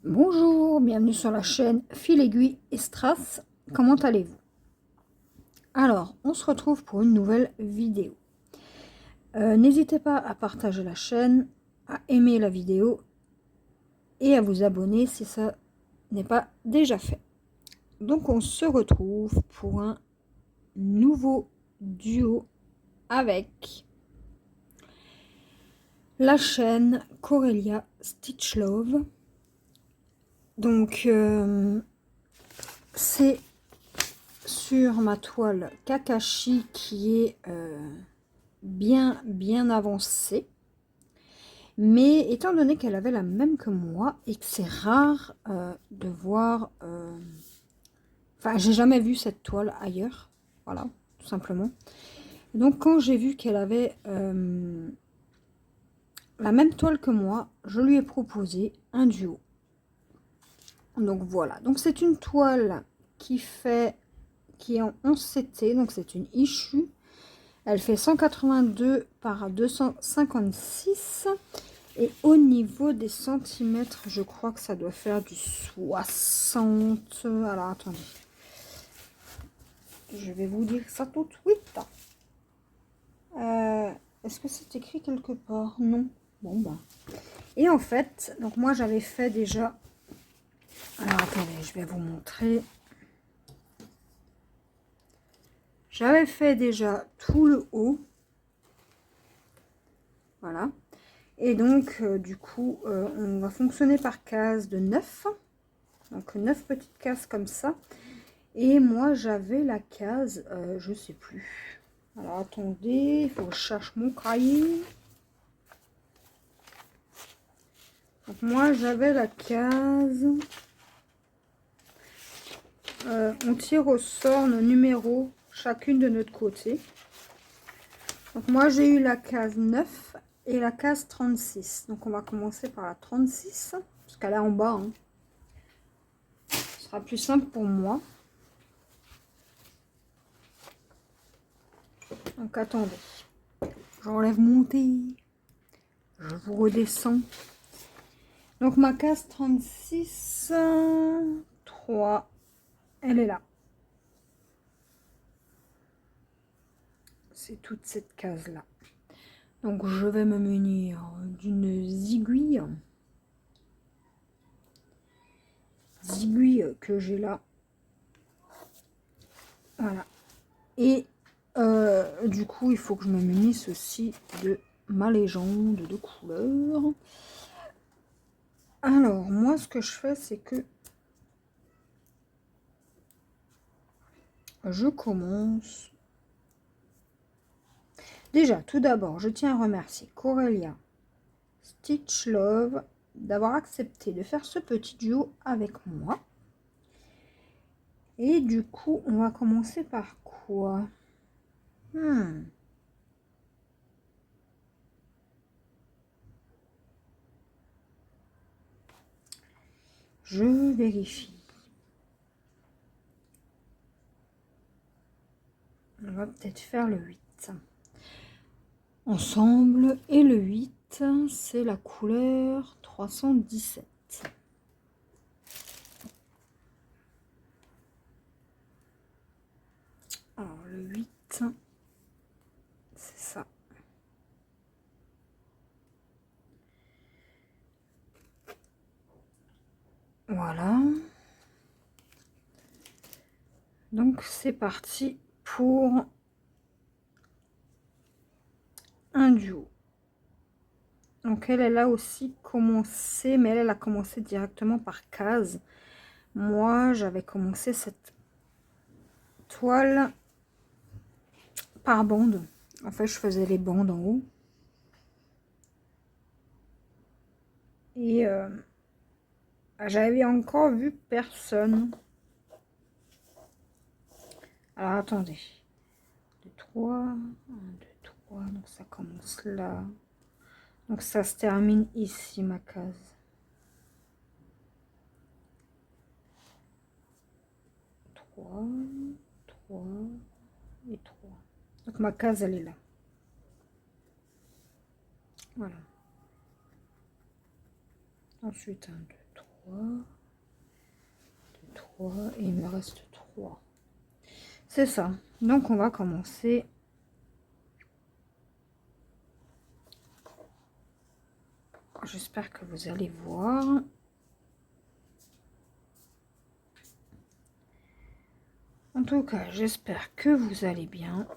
Bonjour, bienvenue sur la chaîne Fil Aiguille et Strass. Comment allez-vous? Alors, on se retrouve pour une nouvelle vidéo. N'hésitez pas à partager la chaîne, à aimer la vidéo et à vous abonner si ça n'est pas déjà fait. Donc, on se retrouve pour un nouveau duo avec la chaîne Corelia Stitch Love. Donc, c'est sur ma toile Kakashi qui est bien avancée, mais étant donné qu'elle avait la même que moi et que c'est rare de voir, enfin j'ai jamais vu cette toile ailleurs, voilà, tout simplement. Donc quand j'ai vu qu'elle avait la même toile que moi, je lui ai proposé un duo. Donc voilà, donc c'est une toile qui est en 11 CT, donc c'est une issue. Elle fait 182 par 256. Et au niveau des centimètres, je crois que ça doit faire du 60. Alors, attendez. Je vais vous dire ça tout de suite. Est-ce que c'est écrit quelque part? Non. Bon, bah. Et en fait, donc moi, j'avais fait déjà... Alors, attendez, je vais vous montrer. J'avais fait déjà tout le haut. Voilà. Et donc, du coup, on va fonctionner par case de 9. Donc, 9 petites cases comme ça. Et moi, j'avais la case, je sais plus. Alors, attendez, il faut que je cherche mon cahier. Donc, moi, j'avais la case... on tire au sort nos numéros, chacune de notre côté. Donc, moi, j'ai eu la case 9 et la case 36. Donc, on va commencer par la 36, parce qu'elle est en bas. Hein. Ce sera plus simple pour moi. Donc, attendez. J'enlève mon thé. Je vous redescends. Donc, ma case 36, 3, elle est là. C'est toute cette case-là. Donc, je vais me munir d'une ziguille. Ziguille que j'ai là. Voilà. Et du coup, il faut que je me munisse aussi de ma légende de couleur. Alors, moi, ce que je fais, c'est que je commence. Déjà, tout d'abord, je tiens à remercier Corelia Stitch Love d'avoir accepté de faire ce petit duo avec moi. Et du coup, on va commencer par quoi? Je vérifie. On va peut-être faire le 8. Ensemble, et le 8, c'est la couleur 317. Alors, le 8, c'est ça. Voilà. Donc, c'est parti pour un duo. Donc, elle a aussi commencé, mais elle a commencé directement par case. Moi, j'avais commencé cette toile par bande. En fait, je faisais les bandes en haut. Et j'avais encore vu personne. Alors, attendez. 2, 3, 1, 2, 3. Donc, ça commence là. Donc, ça se termine ici, ma case. 3, 3 et 3. Donc, ma case, elle est là. Voilà. Ensuite, 1, 2, 3. 3, et il me reste 3. C'est ça. Donc on va commencer. J'espère que vous allez voir. En tout cas, j'espère que vous allez bien,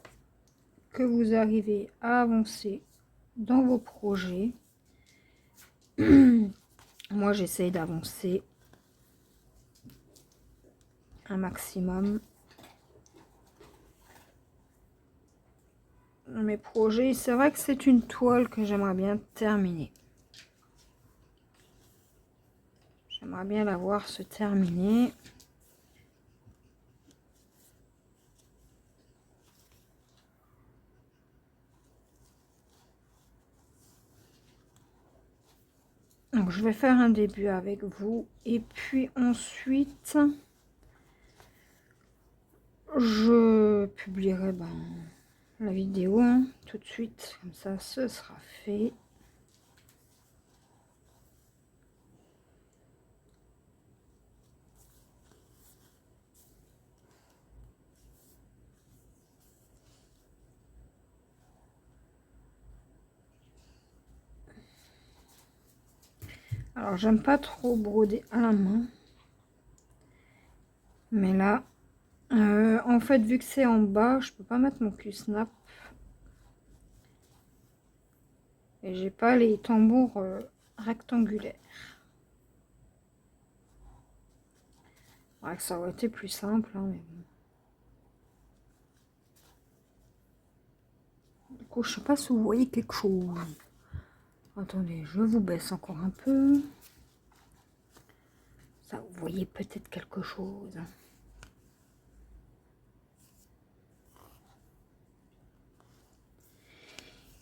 que vous arrivez à avancer dans vos projets. Moi, j'essaye d'avancer un maximum. Mes projets, c'est vrai que c'est une toile que j'aimerais bien terminer. J'aimerais bien la voir se terminer. Donc, je vais faire un début avec vous. Et puis ensuite, je publierai la vidéo tout de suite. Comme ça, ce sera fait. Alors, j'aime pas trop broder à la main. Mais là, en fait, vu que c'est en bas, je peux pas mettre mon Q-snap. Et j'ai pas les tambours rectangulaires. Ouais, ça aurait été plus simple, hein, mais bon. Du coup, je sais pas si vous voyez quelque chose. Attendez, je vous baisse encore un peu. Ça, vous voyez peut-être quelque chose.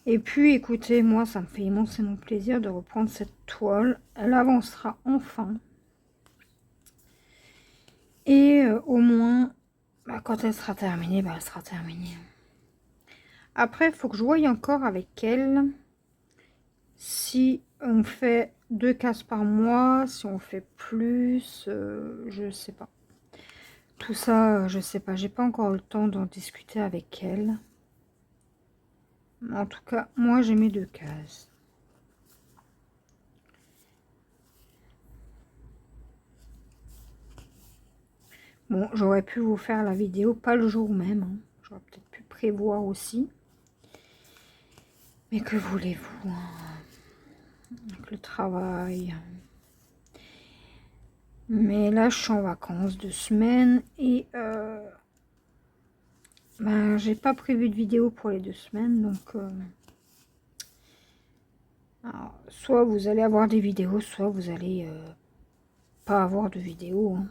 Et puis, écoutez, moi, ça me fait immensément plaisir de reprendre cette toile. Elle avancera enfin. Et au moins, quand elle sera terminée, elle sera terminée. Après, il faut que je voie encore avec elle si on fait 2 cases par mois, si on fait plus, je sais pas. Tout ça, je sais pas. J'ai pas encore eu le temps d'en discuter avec elle. En tout cas, moi, j'ai mes 2 cases. Bon, j'aurais pu vous faire la vidéo, pas le jour même. Hein. J'aurais peut-être pu prévoir aussi. Mais que voulez-vous avec le travail. Mais là, je suis en vacances 2 semaines. Et j'ai pas prévu de vidéo pour les 2 semaines. Donc, alors, soit vous allez avoir des vidéos, soit vous allez pas avoir de vidéos. Hein.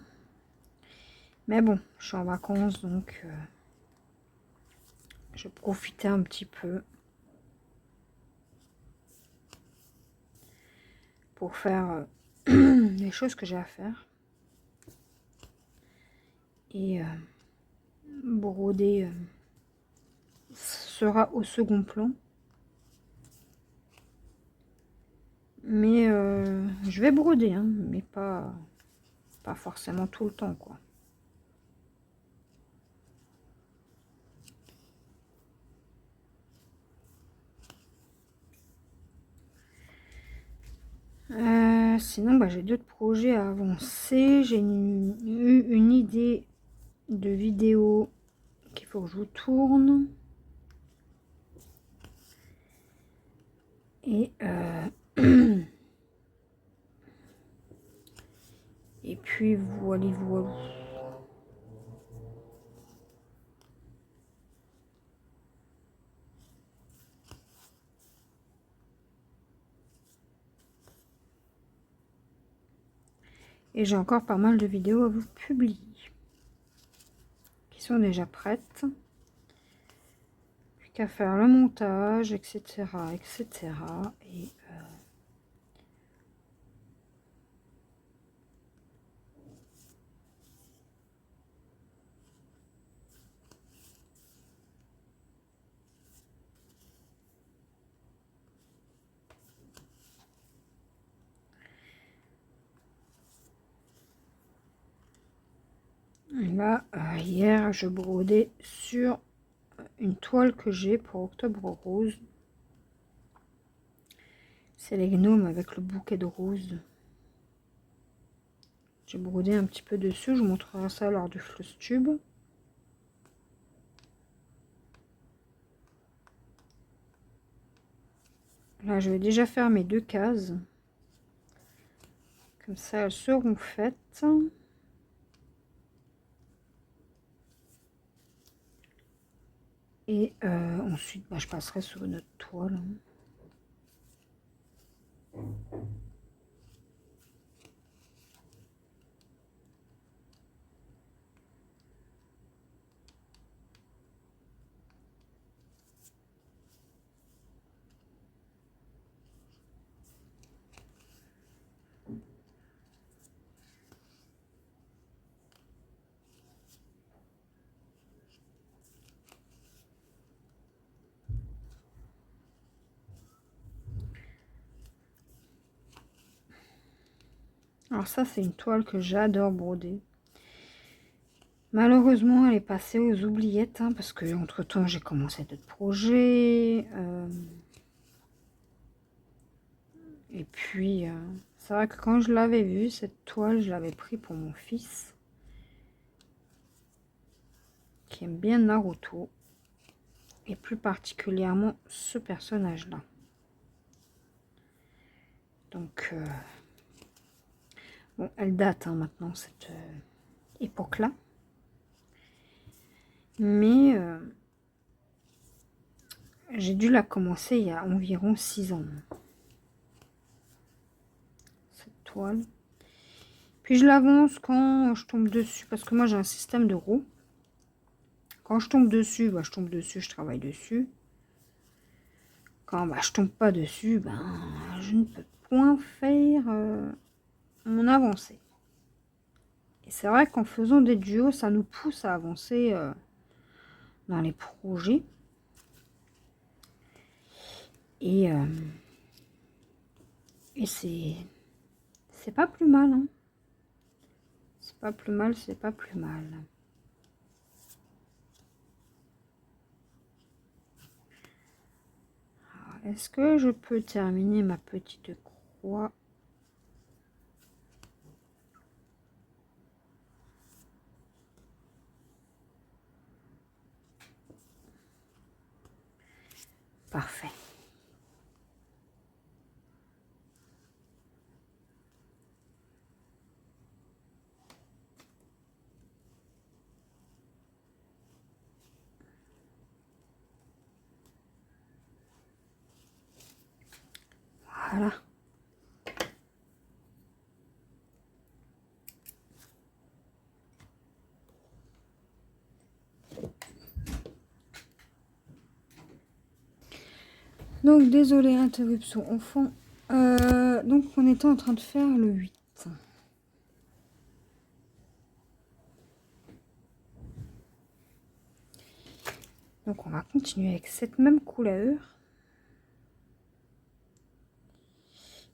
Mais bon, je suis en vacances, donc je vais profiter un petit peu pour faire les choses que j'ai à faire. Et broder sera au second plan. Mais je vais broder, hein, mais pas forcément tout le temps, quoi. Sinon, j'ai d'autres projets à avancer. J'ai eu une idée de vidéo qu'il faut que je vous tourne. Et et puis voilà. Et j'ai encore pas mal de vidéos à vous publier qui sont déjà prêtes. Plus qu'à faire le montage, etc. etc. Et Là, hier, je brodais sur une toile que j'ai pour Octobre Rose. C'est les gnomes avec le bouquet de roses. J'ai brodé un petit peu dessus. Je vous montrerai ça lors du floss tube. Là, je vais déjà faire mes 2 cases. Comme ça, elles seront faites. Et ensuite, je passerai sur une autre toile. Alors ça, c'est une toile que j'adore broder. Malheureusement, elle est passée aux oubliettes, hein, parce que entre temps j'ai commencé d'autres projets. Et puis, c'est vrai que quand je l'avais vue, cette toile, je l'avais pris pour mon fils, qui aime bien Naruto, et plus particulièrement ce personnage-là. Donc, bon, elle date maintenant, cette époque-là. Mais j'ai dû la commencer il y a environ 6 ans. Cette toile. Puis je l'avance quand je tombe dessus, parce que moi j'ai un système de roues. Quand je tombe dessus, je tombe dessus, je travaille dessus. Quand je tombe pas dessus, je ne peux point faire mon avancée. Et c'est vrai qu'en faisant des duos, ça nous pousse à avancer dans les projets. Et c'est pas plus mal, hein. C'est pas plus mal, c'est pas plus mal. Est-ce que je peux terminer ma petite croix? Parfait. Voilà. Donc, désolé, interruption enfant. Donc, on était en train de faire le 8. Donc, on va continuer avec cette même couleur.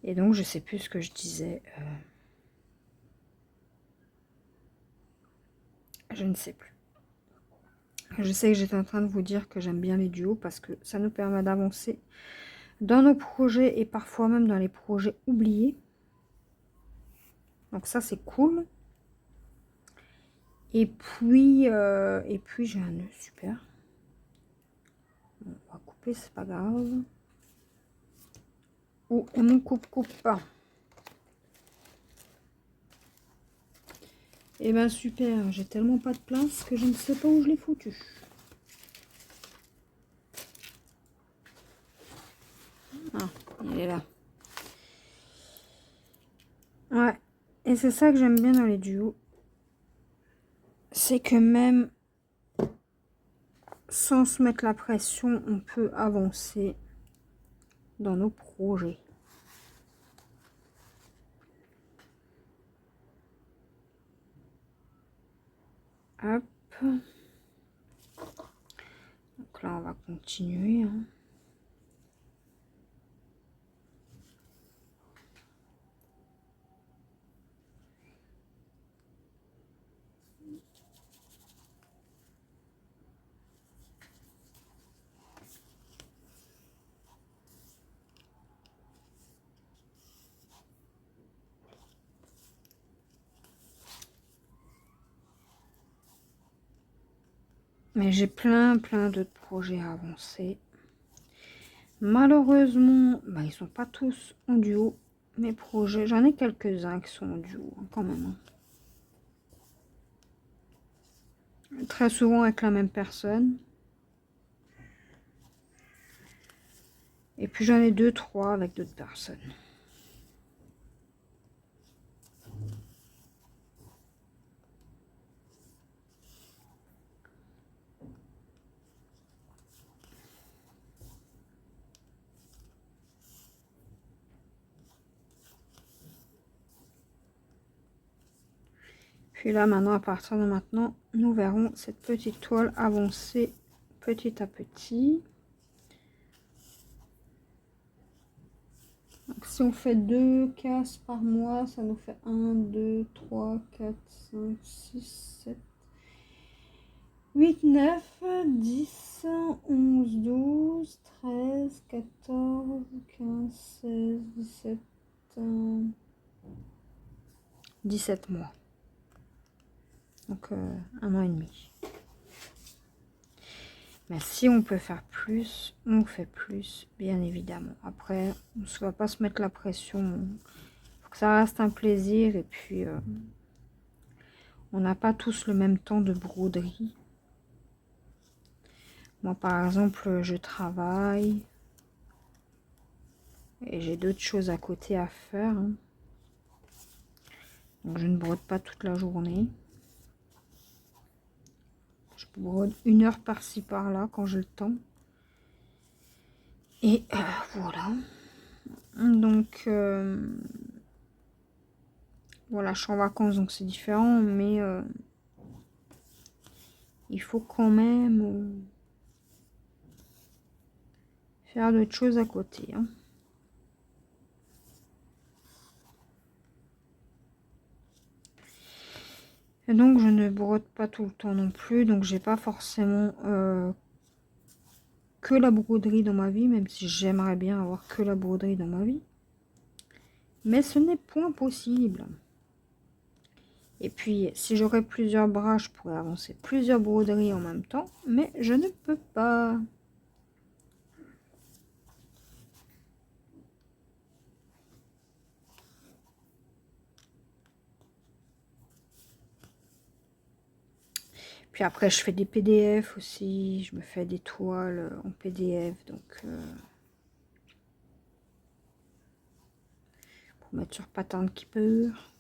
Et donc, je sais plus ce que je disais. Je ne sais plus. Je sais que j'étais en train de vous dire que j'aime bien les duos parce que ça nous permet d'avancer dans nos projets et parfois même dans les projets oubliés. Donc ça, c'est cool. Et puis j'ai un nœud, super. On va couper, c'est pas grave. Oh, et mon coupe pas. Et ben super, j'ai tellement pas de place que je ne sais pas où je l'ai foutu. Ah, il est là. Ouais, et c'est ça que j'aime bien dans les duos. C'est que même sans se mettre la pression, on peut avancer dans nos projets. Hop. Donc là, on va continuer. Hein. Mais j'ai plein d'autres projets à avancer. Malheureusement, bah, ils sont pas tous en duo. Mes projets, j'en ai quelques-uns qui sont en duo hein, quand même. Très souvent avec la même personne. Et puis j'en ai 2, 3 avec d'autres personnes. Puis là, maintenant, à partir de maintenant, nous verrons cette petite toile avancer petit à petit. Donc, si on fait 2 cases par mois, ça nous fait 1, 2, 3, 4, 5, 6, 7, 8, 9, 10, 11, 12, 13, 14, 15, 16, 17, 17 mois. Donc, 1 an et demi. Mais si on peut faire plus, on fait plus, bien évidemment. Après, on ne va pas se mettre la pression. Il faut que ça reste un plaisir. Et puis, on n'a pas tous le même temps de broderie. Moi, par exemple, je travaille. Et j'ai d'autres choses à côté à faire. Hein. Donc, je ne brode pas toute la journée. Je brode 1 heure par-ci, par-là, quand j'ai le temps. Et voilà. Donc, voilà, je suis en vacances, donc c'est différent. Mais il faut quand même faire d'autres choses à côté. Hein. Et donc, je ne brode pas tout le temps non plus. Donc, j'ai pas forcément que la broderie dans ma vie, même si j'aimerais bien avoir que la broderie dans ma vie. Mais ce n'est point possible. Et puis, si j'aurais plusieurs bras, je pourrais avancer plusieurs broderies en même temps. Mais je ne peux pas. Puis après, je fais des PDF aussi. Je me fais des toiles en PDF. Donc, pour mettre sur Pattern Keeper.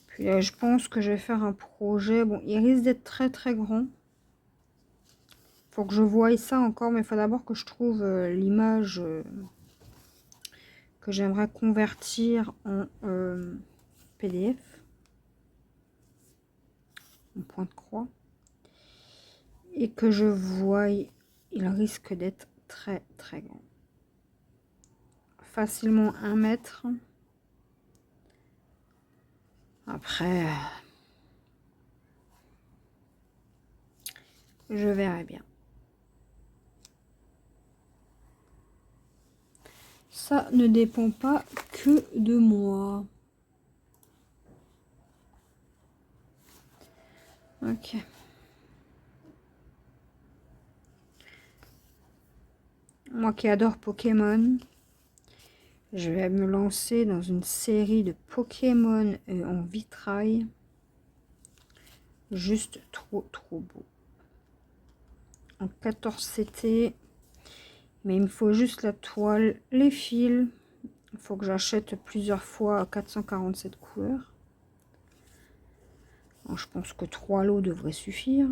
Puis là, je pense que je vais faire un projet. Bon, il risque d'être très grand. Faut que je voie ça encore. Mais il faut d'abord que je trouve l'image que j'aimerais convertir en PDF. En point de croix. Et que je voie, il risque d'être très grand. Facilement 1 mètre. Après, je verrai bien. Ça ne dépend pas que de moi. Ok. Moi qui adore Pokémon, je vais me lancer dans une série de Pokémon en vitrail. Juste trop beau. En 14 CT. Mais il me faut juste la toile, les fils. Il faut que j'achète plusieurs fois 447 couleurs. Alors, je pense que 3 lots devraient suffire.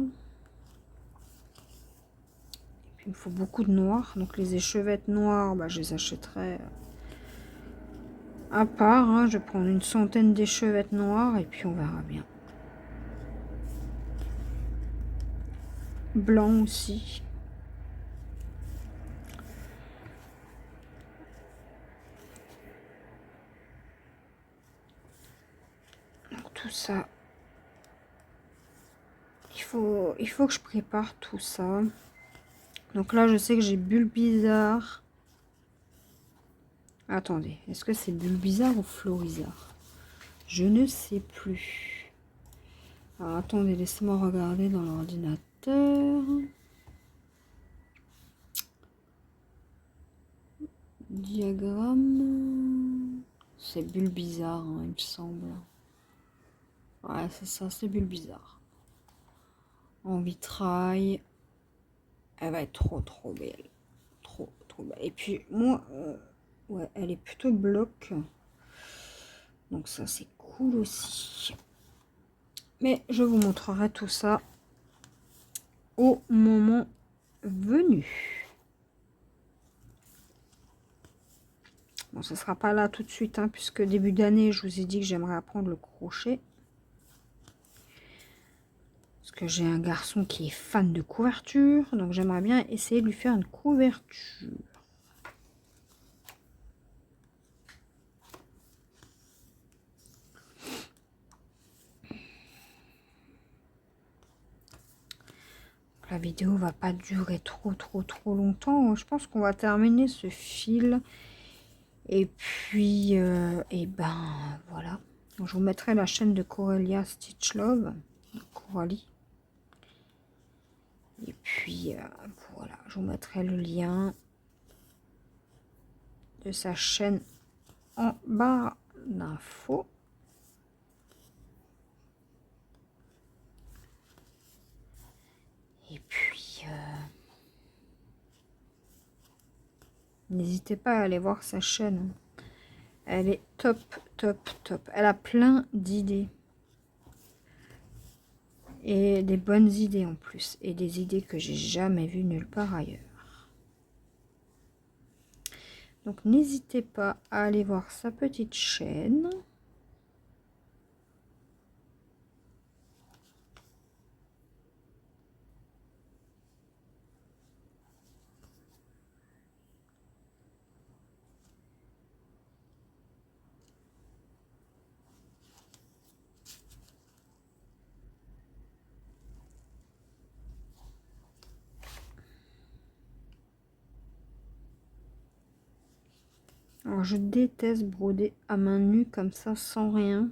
Et puis, il me faut beaucoup de noir. Donc les échevettes noires, bah, je les achèterai à part. Hein. Je vais prendre une centaine d'échevettes noires et puis on verra bien. Blanc aussi. Donc tout ça. Il faut que je prépare tout ça. Donc là, je sais que j'ai Bulbizarre. Attendez, est-ce que c'est Bulbizarre ou Florizarre? Je ne sais plus. Alors attendez, laissez-moi regarder dans l'ordinateur. Diagramme. C'est bulle bizarre, hein, il me semble. Ouais, c'est ça, c'est bulle bizarre. En vitrail. Elle va être trop belle. Trop belle. Et puis moi, ouais, elle est plutôt bloc. Donc ça, c'est cool aussi. Mais je vous montrerai tout ça au moment venu. Bon, ce sera pas là tout de suite, hein, puisque début d'année, je vous ai dit que j'aimerais apprendre le crochet. Parce que j'ai un garçon qui est fan de couverture, donc j'aimerais bien essayer de lui faire une couverture. La vidéo va pas durer trop longtemps. Je pense qu'on va terminer ce fil. Et puis, et ben voilà. Donc, je vous mettrai la chaîne de Corelia Stitch Love. Coralie. Et puis, voilà. Je vous mettrai le lien de sa chaîne en barre d'infos. Et puis, n'hésitez pas à aller voir sa chaîne. Elle est top. Elle a plein d'idées. Et des bonnes idées en plus. Et des idées que j'ai jamais vues nulle part ailleurs. Donc n'hésitez pas à aller voir sa petite chaîne. Alors je déteste broder à main nue comme ça sans rien.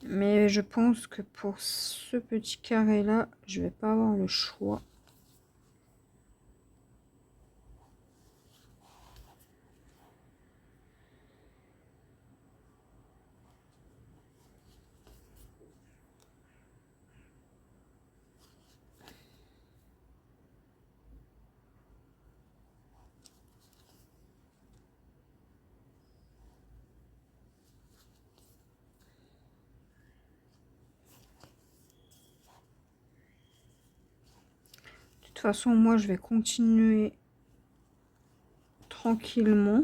Mais je pense que pour ce petit carré là, je vais pas avoir le choix. De toute façon, moi je vais continuer tranquillement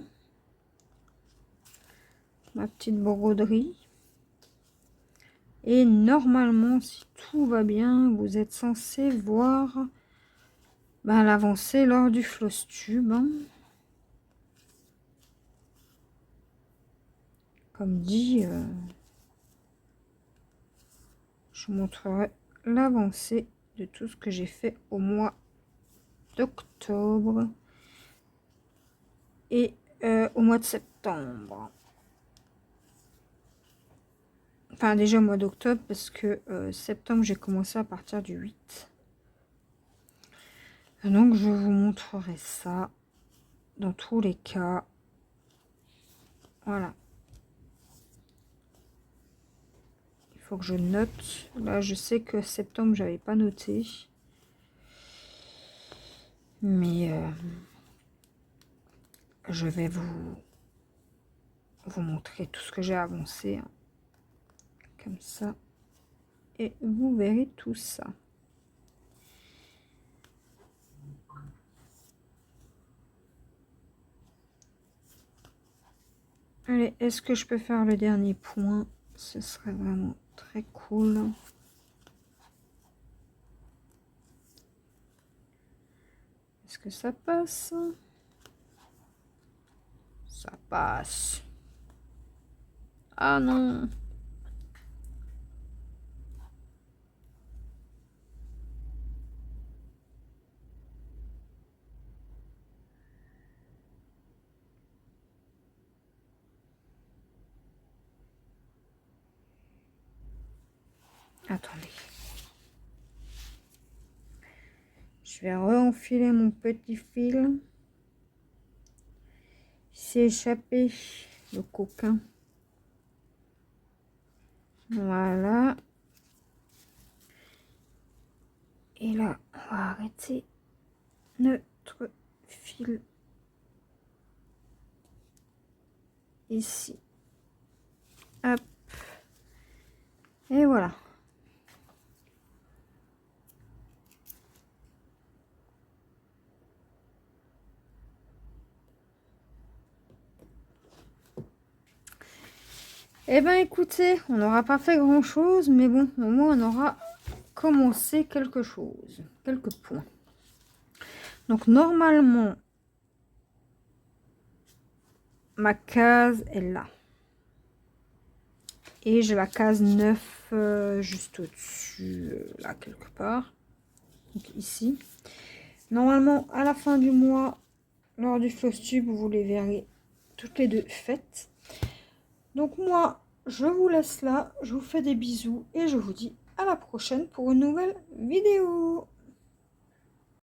ma petite broderie. Et normalement, si tout va bien, vous êtes censé voir l'avancée lors du floss tube. Hein. Comme dit, je vous montrerai l'avancée de tout ce que j'ai fait au mois d'octobre et au mois de septembre. Enfin déjà au mois d'octobre parce que septembre j'ai commencé à partir du 8. Donc je vous montrerai ça dans tous les cas. Voilà. Il faut que je note. Là je sais que septembre j'avais pas noté. Mais je vais vous montrer tout ce que j'ai avancé. Hein. Comme ça. Et vous verrez tout ça. Allez, est-ce que je peux faire le dernier point? Ce serait vraiment très cool. Est-ce que ça passe? Ça passe. Ah non! Attendez. Je vais re-enfiler mon petit fil. Il s'est échappé le coquin. Voilà. Et là, on va arrêter notre fil ici. Hop. Et voilà. Eh ben écoutez, on n'aura pas fait grand chose, mais bon, au moins on aura commencé quelque chose, quelques points. Donc normalement, ma case est là. Et j'ai la case 9 juste au-dessus, là quelque part. Donc ici. Normalement, à la fin du mois, lors du floss tube, vous les verrez toutes les deux faites. Donc moi, je vous laisse là, je vous fais des bisous et je vous dis à la prochaine pour une nouvelle vidéo.